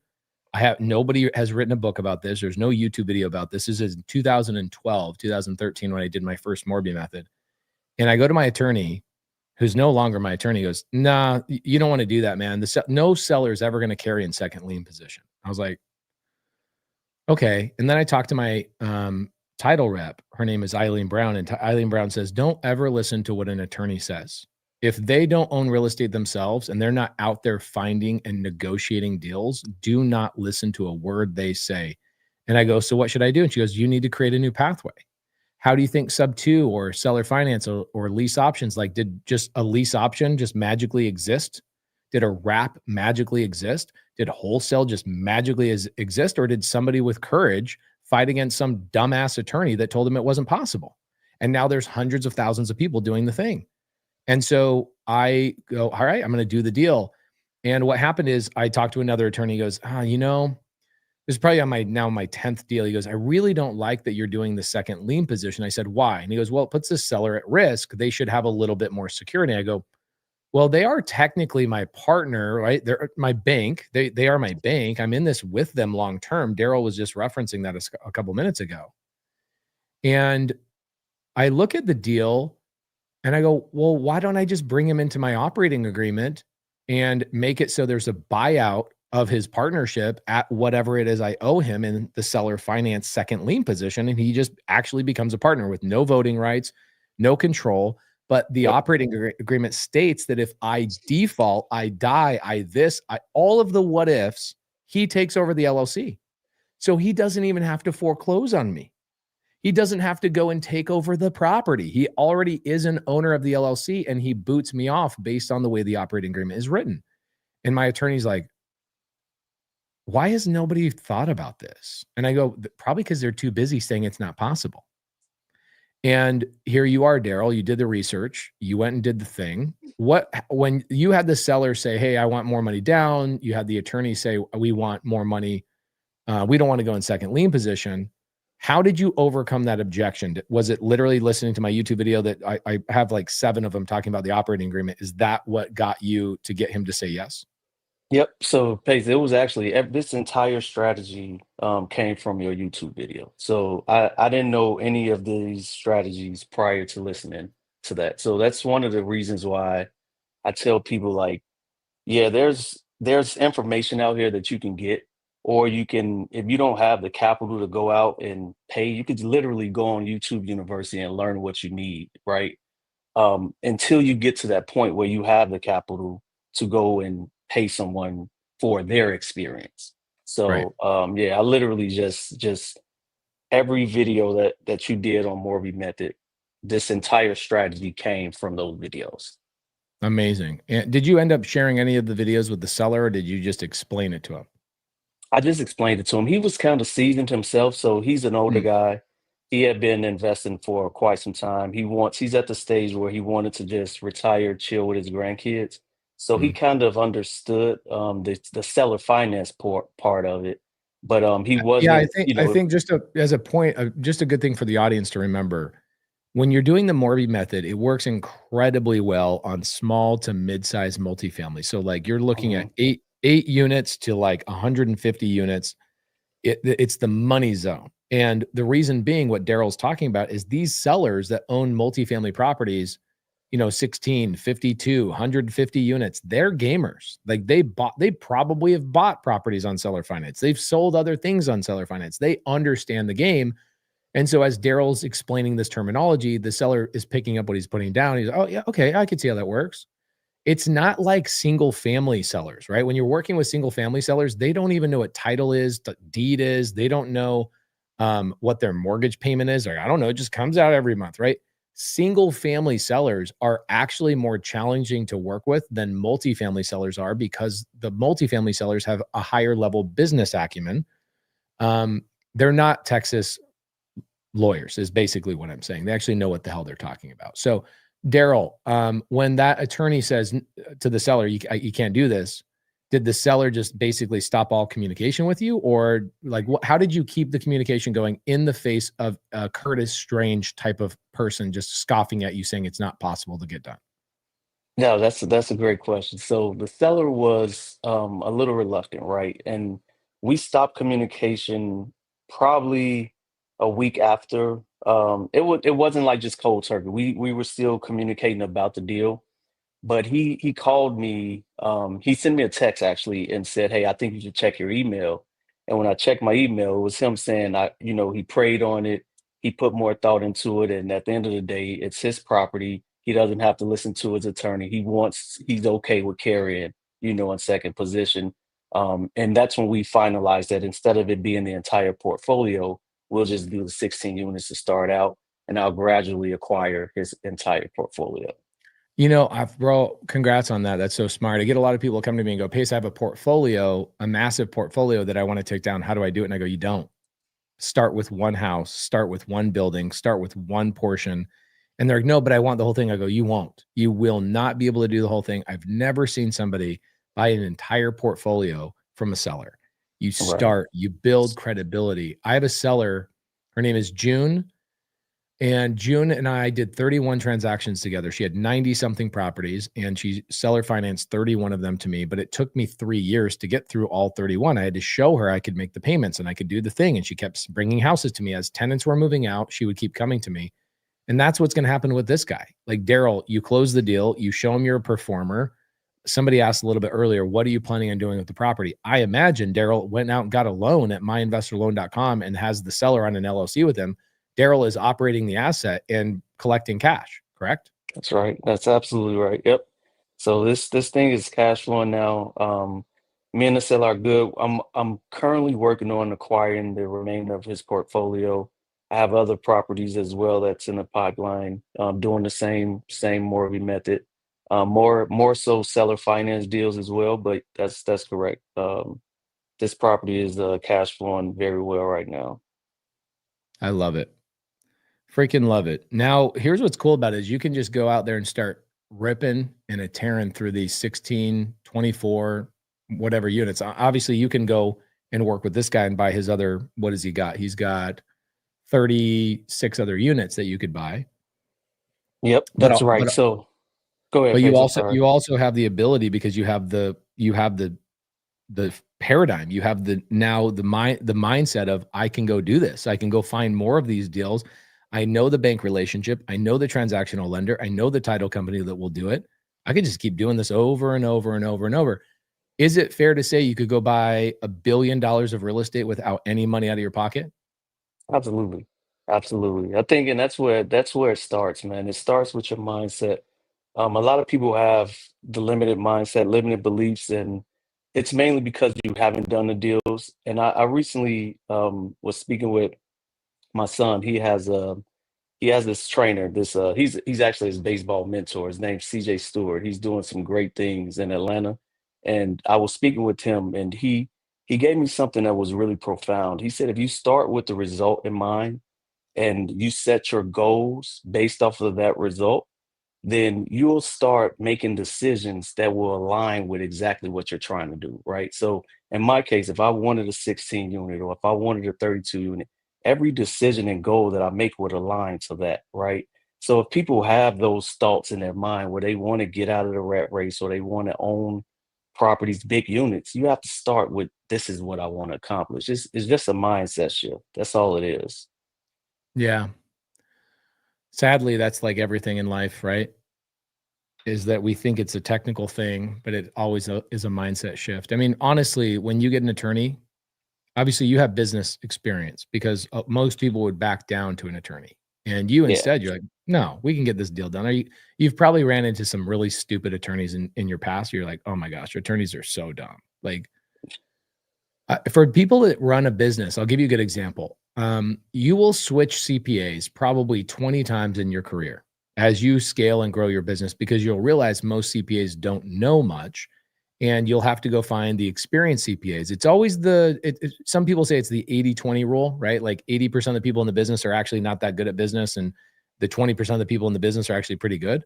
Nobody has written a book about this. There's no YouTube video about this. This is in 2012, 2013 when I did my first Morby Method. And I go to my attorney, who's no longer my attorney, goes, nah, you don't want to do that, man. No seller is ever going to carry in second lien position. I was like, okay. And then I talked to my title rep. Her name is Eileen Brown. And Eileen Brown says, don't ever listen to what an attorney says. If they don't own real estate themselves and they're not out there finding and negotiating deals, do not listen to a word they say. And I go, so what should I do? And she goes, you need to create a new pathway. How do you think SubTo or seller finance or lease options, like did just a lease option just magically exist? Did a wrap magically exist? Did wholesale just magically exist? Or did somebody with courage fight against some dumbass attorney that told them it wasn't possible? And now there's hundreds of thousands of people doing the thing. And so I go, all right, I'm going to do the deal. And what happened is I talked to another attorney. He goes, this is probably on my 10th deal. He goes, I really don't like that you're doing the second lien position. I said, why? And he goes, well, it puts the seller at risk. They should have a little bit more security. I go, well, they are technically my partner, right? They're my bank. They are my bank. I'm in this with them long term. Darryl was just referencing that a couple minutes ago. And I look at the deal and I go, well, why don't I just bring him into my operating agreement and make it so there's a buyout of his partnership at whatever it is I owe him in the seller finance second lien position. And he just actually becomes a partner with no voting rights, no control. But the operating agreement states that if I default, I die, all of the what ifs, he takes over the LLC. So he doesn't even have to foreclose on me. He doesn't have to go and take over the property. He already is an owner of the LLC and he boots me off based on the way the operating agreement is written. And my attorney's like, why has nobody thought about this? And I go, probably because they're too busy saying it's not possible. And here you are, Darryl, you did the research, you went and did the thing. When you had the seller say, hey, I want more money down, you had the attorney say, we want more money. We don't want to go in second lien position. How did you overcome that objection? Was it literally listening to my YouTube video that I have like 7 of them talking about the operating agreement? Is that what got you to get him to say yes? Yep. So, Pace, it was actually this entire strategy came from your YouTube video. So I didn't know any of these strategies prior to listening to that. So that's one of the reasons why I tell people like, yeah, there's information out here that you can get, or you can, if you don't have the capital to go out and pay, you could literally go on YouTube University and learn what you need, right? Until you get to that point where you have the capital to go and pay someone for their experience. Right. So yeah, I literally just every video that you did on Morby Method, this entire strategy came from those videos. Amazing. And did you end up sharing any of the videos with the seller, or did you just explain it to him? I just explained it to him. He was kind of seasoned himself, so he's an older Mm. guy. He had been investing for quite some time. He's at the stage where he wanted to just retire, chill with his grandkids. So he Mm. kind of understood the seller finance part of it, but he Yeah, wasn't, I think just as a point, just a good thing for the audience to remember, when you're doing the Morby method, it works incredibly well on small to mid-sized multifamily. So like you're looking at Mhm. eight units to like 150 units. It's the money zone. And the reason being what Darryl's talking about is these sellers that own multifamily properties, 16, 52, 150 units, they're gamers. Like they probably have bought properties on seller finance. They've sold other things on seller finance. They understand the game. And so as Darryl's explaining this terminology, the seller is picking up what he's putting down. He's, oh yeah, okay, I can see how that works. It's not like single family sellers, right? When you're working with single family sellers, they don't even know what title is, the deed is. They don't know what their mortgage payment is. Or I don't know, it just comes out every month, right? Single family sellers are actually more challenging to work with than multifamily sellers are, because the multifamily sellers have a higher level business acumen. They're not Texas lawyers, is basically what I'm saying. They actually know what the hell they're talking about. So Darryl, when that attorney says to the seller, you can't do this, did the seller just basically stop all communication with you? Or like, how did you keep the communication going in the face of a Curtis Strange type of person just scoffing at you, saying it's not possible to get done? No, that's a great question. So the seller was a little reluctant, right? And we stopped communication probably a week after. It wasn't like just cold turkey. We were still communicating about the deal, but he called me. He sent me a text actually and said, "Hey, I think you should check your email." And when I checked my email, it was him saying, he prayed on it, he put more thought into it, and at the end of the day, it's his property. He doesn't have to listen to his attorney. He's okay with carrying, in second position. And that's when we finalized that instead of it being the entire portfolio, we'll just do the 16 units to start out, and I'll gradually acquire his entire portfolio. Bro, congrats on that. That's so smart. I get a lot of people come to me and go, Pace, I have a portfolio, a massive portfolio that I want to take down. How do I do it? And I go, you don't. Start with one house, start with one building, start with one portion. And they're like, no, but I want the whole thing. I go, you won't. You will not be able to do the whole thing. I've never seen somebody buy an entire portfolio from a seller. You Right. start, you build credibility. I have a seller. Her name is June. And June and I did 31 transactions together. She had 90 something properties and she seller financed 31 of them to me, but it took me 3 years to get through all 31. I had to show her I could make the payments and I could do the thing. And she kept bringing houses to me as tenants were moving out. She would keep coming to me. And that's what's going to happen with this guy. Like Darryl, you close the deal, you show him you're a performer. Somebody asked a little bit earlier, what are you planning on doing with the property? I imagine Darryl went out and got a loan at myinvestorloan.com and has the seller on an LLC with him. Darryl is operating the asset and collecting cash, correct? That's right. That's absolutely right. Yep. So this thing is cash flowing now. Me and the seller are good. I'm currently working on acquiring the remainder of his portfolio. I have other properties as well that's in the pipeline. Doing the same Morby method. More so seller finance deals as well, but that's correct. This property is cash flowing very well right now. I love it. Freaking love it. Now, here's what's cool about it is you can just go out there and start ripping and a tearing through these 16, 24, whatever units. Obviously, you can go and work with this guy and buy his other, what has he got? He's got 36 other units that you could buy. Yep, But that's right. So go ahead, you Paige. I'm sorry. also have the ability because you have the paradigm. You have the mindset of I can go do this. I can go find more of these deals. I know the bank relationship. I know the transactional lender. I know the title company that will do it. I could just keep doing this over and over and over and over. Is it fair to say you could go buy $1 billion of real estate without any money out of your pocket? Absolutely. Absolutely. I think, and that's where it starts, man. It starts with your mindset. A lot of people have the limited mindset, limited beliefs, and it's mainly because you haven't done the deals. And I recently was speaking with my son. He has this trainer. He's actually his baseball mentor. His name's CJ Stewart. He's doing some great things in Atlanta. And I was speaking with him, and he gave me something that was really profound. He said, if you start with the result in mind and you set your goals based off of that result, then you'll start making decisions that will align with exactly what you're trying to do, right? So in my case, if I wanted a 16 unit or if I wanted a 32 unit, every decision and goal that I make would align to that, right? So if people have those thoughts in their mind where they want to get out of the rat race or they want to own properties, big units, you have to start with this is what I want to accomplish. It's just a mindset shift. That's all it is. Yeah. Sadly, that's like everything in life, right? Is that we think it's a technical thing, but it always is a mindset shift. I mean, honestly, when you get an attorney, obviously you have business experience because most people would back down to an attorney. And you Yeah. instead, you're like, no, we can get this deal done. You've probably ran into some really stupid attorneys in your past. You're like, oh my gosh, your attorneys are so dumb. Like for people that run a business, I'll give you a good example. You will switch CPAs probably 20 times in your career as you scale and grow your business because you'll realize most CPAs don't know much and you'll have to go find the experienced CPAs. It's always some people say it's the 80-20 rule, right? Like 80% of the people in the business are actually not that good at business and the 20% of the people in the business are actually pretty good.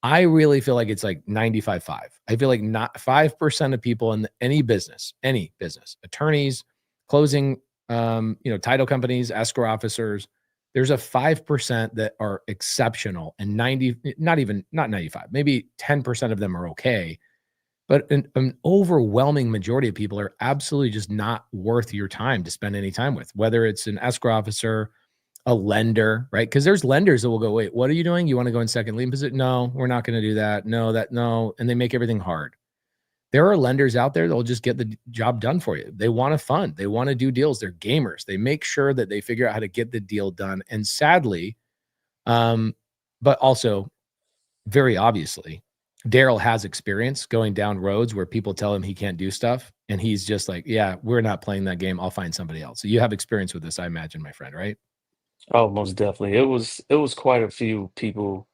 I really feel like it's like 95-5. I feel like not 5% of people in any business, attorneys, closing, title companies, escrow officers, there's a 5% that are exceptional and not 95, maybe 10% of them are okay. But an overwhelming majority of people are absolutely just not worth your time to spend any time with, whether it's an escrow officer, a lender, right? Because there's lenders that will go, wait, what are you doing? You want to go in second lien position? No, we're not going to do that. No. And they make everything hard. There are lenders out there that will just get the job done for you. They want to fund. They want to do deals. They're gamers. They make sure that they figure out how to get the deal done. And sadly, but also very obviously, Darryl has experience going down roads where people tell him he can't do stuff. And he's just like, yeah, we're not playing that game. I'll find somebody else. So you have experience with this, I imagine, my friend, right? Oh, most definitely. It was quite a few people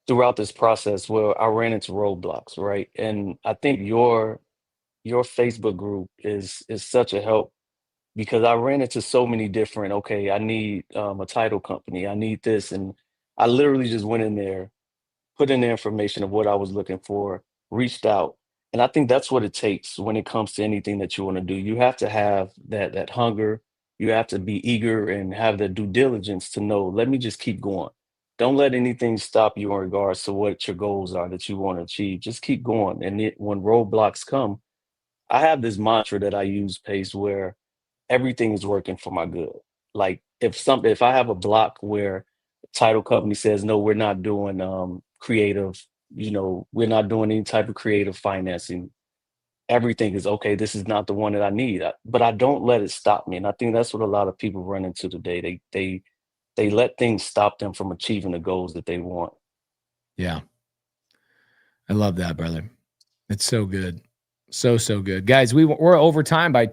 throughout this process where I ran into roadblocks, right? And I think your Facebook group is such a help because I ran into so many different, okay, I need a title company, I need this, and I literally just went in there, put in the information of what I was looking for, reached out. And I think that's what it takes when it comes to anything that you want to do. You have to have that hunger. You have to be eager and have the due diligence to know, let me just keep going. Don't let anything stop you in regards to what your goals are that you want to achieve. Just keep going. And when roadblocks come, I have this mantra that I use, Pace, where everything is working for my good. Like if I have a block where the title company says no, we're not doing creative, we're not doing any type of creative financing. Everything is okay. This is not the one that I need, but I don't let it stop me. And I think that's what a lot of people run into today. They let things stop them from achieving the goals that they want. Yeah. I love that, brother. It's so good. So good. Guys, we're over time by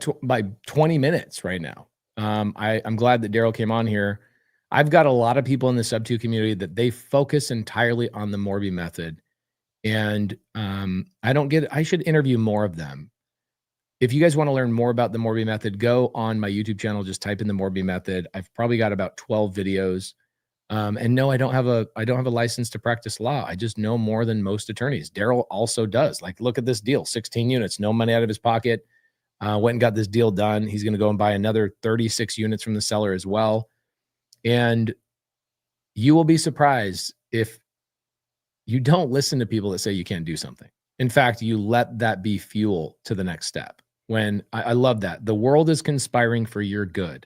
20 minutes right now. I'm glad that Darryl came on here. I've got a lot of people in the SubTo community that they focus entirely on the Morby method. And I should interview more of them. If you guys want to learn more about the Morby method, go on my YouTube channel, just type in the Morby method. I've probably got about 12 videos. And no, I don't have a license to practice law. I just know more than most attorneys. Darryl also does. Like, look at this deal, 16 units, no money out of his pocket. Went and got this deal done. He's going to go and buy another 36 units from the seller as well. And you will be surprised if you don't listen to people that say you can't do something. In fact, you let that be fuel to the next step. When I love that. The world is conspiring for your good.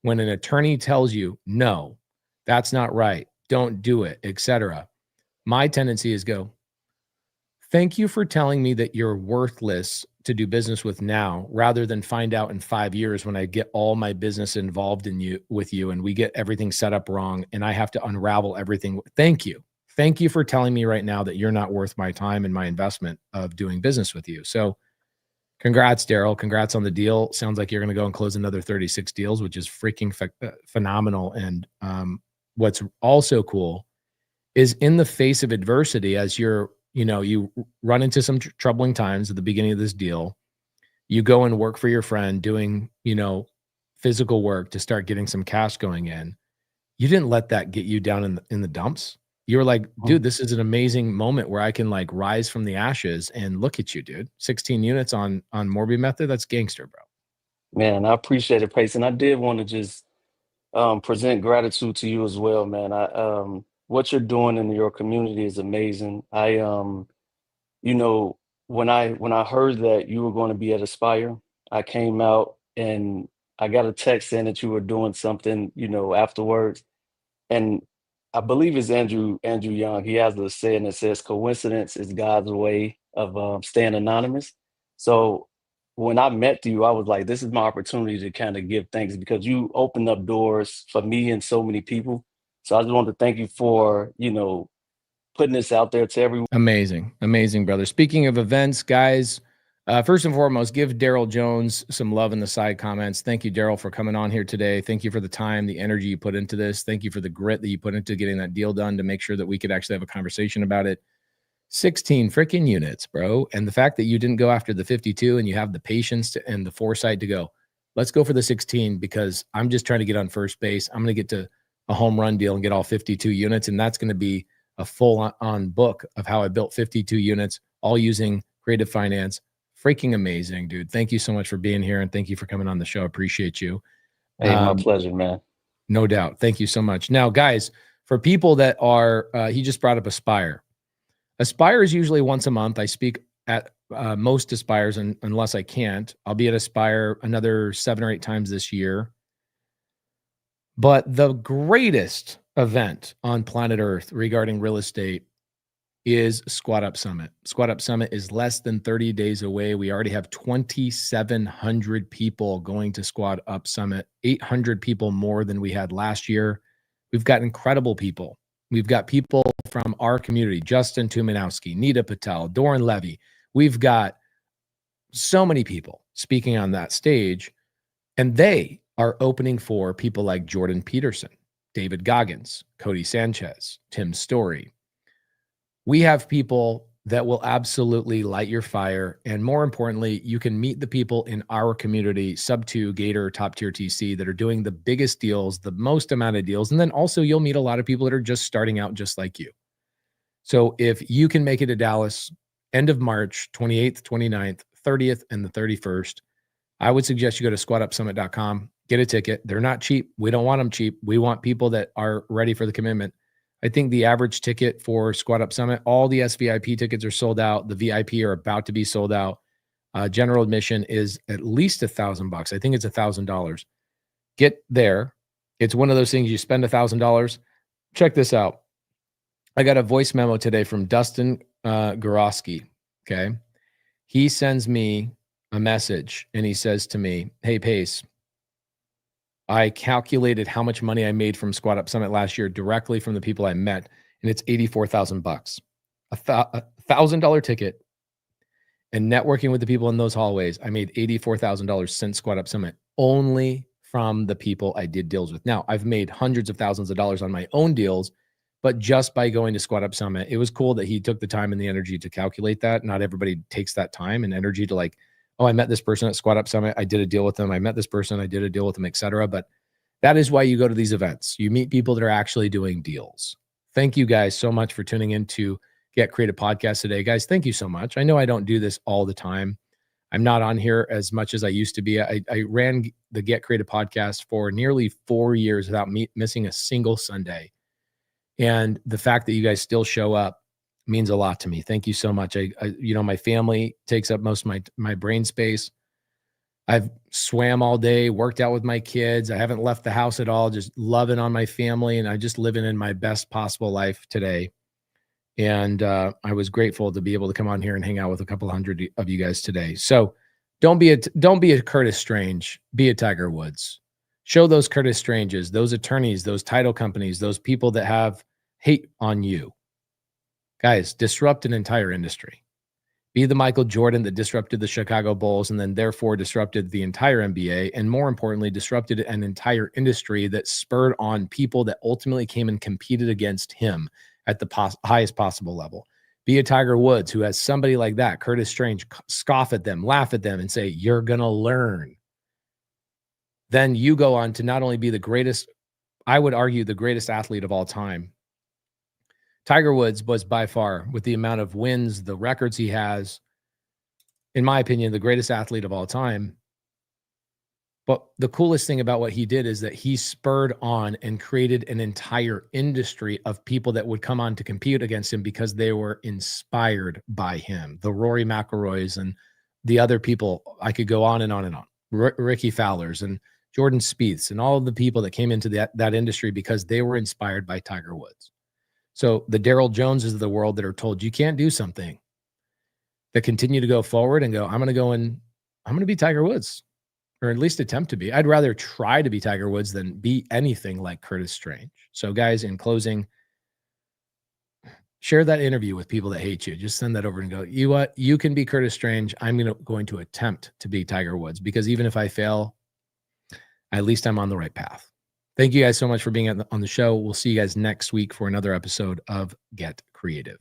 When an attorney tells you, no, that's not right, don't do it, etc., my tendency is go, Thank you for telling me that you're worthless to do business with now, rather than find out in 5 years when I get all my business involved with you and we get everything set up wrong and I have to unravel everything. Thank you. Thank you for telling me right now that you're not worth my time and my investment of doing business with you. So congrats, Darryl. Congrats on the deal. Sounds like you're going to go and close another 36 deals, which is freaking phenomenal. And what's also cool is in the face of adversity, as you run into some troubling times at the beginning of this deal, you go and work for your friend doing, physical work to start getting some cash going in. You didn't let that get you down in the dumps. You were like, dude, this is an amazing moment where I can like rise from the ashes, and look at you, dude. 16 units on Morby Method. That's gangster, bro. Man, I appreciate it, Pace. And I did want to just present gratitude to you as well, man. What you're doing in your community is amazing. When I heard that you were going to be at Aspire, I came out and I got a text saying that you were doing something, afterwards. And I believe it's Andrew Young. He has a saying that says, "Coincidence is God's way of staying anonymous." So when I met you, I was like, this is my opportunity to kind of give thanks, because you opened up doors for me and so many people. So I just wanted to thank you for, putting this out there to everyone. Amazing, brother. Speaking of events, guys, first and foremost, give Darryl Jones some love in the side comments. Thank you, Darryl, for coming on here today. Thank you for the time, the energy you put into this. Thank you for the grit that you put into getting that deal done to make sure that we could actually have a conversation about it. 16 freaking units, bro. And the fact that you didn't go after the 52 and you have the patience and the foresight to go, let's go for the 16, because I'm just trying to get on first base. I'm going to get to a home run deal and get all 52 units. And that's going to be a full-on book of how I built 52 units, all using creative finance. Freaking amazing, dude. Thank you so much for being here, and thank you for coming on the show. Appreciate you. Hey, my pleasure, man. No doubt. Thank you so much. Now, guys, for people that are, he just brought up Aspire. Aspire is usually once a month. I speak at most Aspires, and unless I can't, I'll be at Aspire another 7 or 8 times this year. But the greatest event on planet Earth regarding real estate is Squat Up Summit. Squat Up Summit is less than 30 days away. We already have 2,700 people going to Squat Up Summit, 800 people more than we had last year. We've got incredible people. We've got people from our community, Justin Tumanowski, Nita Patel, Doran Levy. We've got so many people speaking on that stage, and they are opening for people like Jordan Peterson, David Goggins, Cody Sanchez, Tim Story. We have people that will absolutely light your fire. And more importantly, you can meet the people in our community, SubTo, Gator, Top Tier TC, that are doing the biggest deals, the most amount of deals. And then also you'll meet a lot of people that are just starting out just like you. So if you can make it to Dallas, end of March, 28th, 29th, 30th, and the 31st, I would suggest you go to squatupsummit.com, get a ticket. They're not cheap. We don't want them cheap. We want people that are ready for the commitment. I think the average ticket for Squat Up Summit, all the SVIP tickets are sold out. The VIP are about to be sold out. General admission is at least $1,000. I think it's $1,000. Get there. It's one of those things you spend $1,000. Check this out. I got a voice memo today from Dustin Gorosky. Okay. He sends me a message and he says to me, "Hey, Pace, I calculated how much money I made from Squat Up Summit last year directly from the people I met, and it's $84,000. $1,000 ticket, and networking with the people in those hallways, I made $84,000 since Squat Up Summit, only from the people I did deals with. Now, I've made hundreds of thousands of dollars on my own deals, but just by going to Squat Up Summit, it was cool that he took the time and the energy to calculate that. Not everybody takes that time and energy to like, oh, I met this person at Squat Up Summit. I did a deal with them. I met this person. I did a deal with them, et cetera. But that is why you go to these events. You meet people that are actually doing deals. Thank you guys so much for tuning in to Get Creative Podcast today. Guys, thank you so much. I know I don't do this all the time. I'm not on here as much as I used to be. I ran the Get Creative Podcast for nearly 4 years without missing a single Sunday. And the fact that you guys still show up means a lot to me. Thank you so much. My family takes up most of my brain space. I've swam all day, worked out with my kids. I haven't left the house at all, just loving on my family. And I'm just living in my best possible life today. And I was grateful to be able to come on here and hang out with a couple hundred of you guys today. So don't be a Curtis Strange, be a Tiger Woods. Show those Curtis Stranges, those attorneys, those title companies, those people that have hate on you. Guys, disrupt an entire industry. Be the Michael Jordan that disrupted the Chicago Bulls and then therefore disrupted the entire NBA, and more importantly, disrupted an entire industry that spurred on people that ultimately came and competed against him at the highest possible level. Be a Tiger Woods who has somebody like that, Curtis Strange, scoff at them, laugh at them, and say, you're going to learn. Then you go on to not only be the greatest, I would argue the greatest athlete of all time. Tiger Woods was by far, with the amount of wins, the records he has, in my opinion, the greatest athlete of all time. But the coolest thing about what he did is that he spurred on and created an entire industry of people that would come on to compete against him because they were inspired by him. The Rory McIlroys and the other people, I could go on and on and on. Ricky Fowlers and Jordan Spieths and all of the people that came into that industry because they were inspired by Tiger Woods. So the Darryl Joneses of the world that are told you can't do something, that continue to go forward and go, I'm going to be Tiger Woods. Or at least attempt to be. I'd rather try to be Tiger Woods than be anything like Curtis Strange. So guys, in closing, share that interview with people that hate you. Just send that over and go, you know what? You can be Curtis Strange. I'm going to attempt to be Tiger Woods, because even if I fail, at least I'm on the right path. Thank you guys so much for being on the show. We'll see you guys next week for another episode of Get Creative.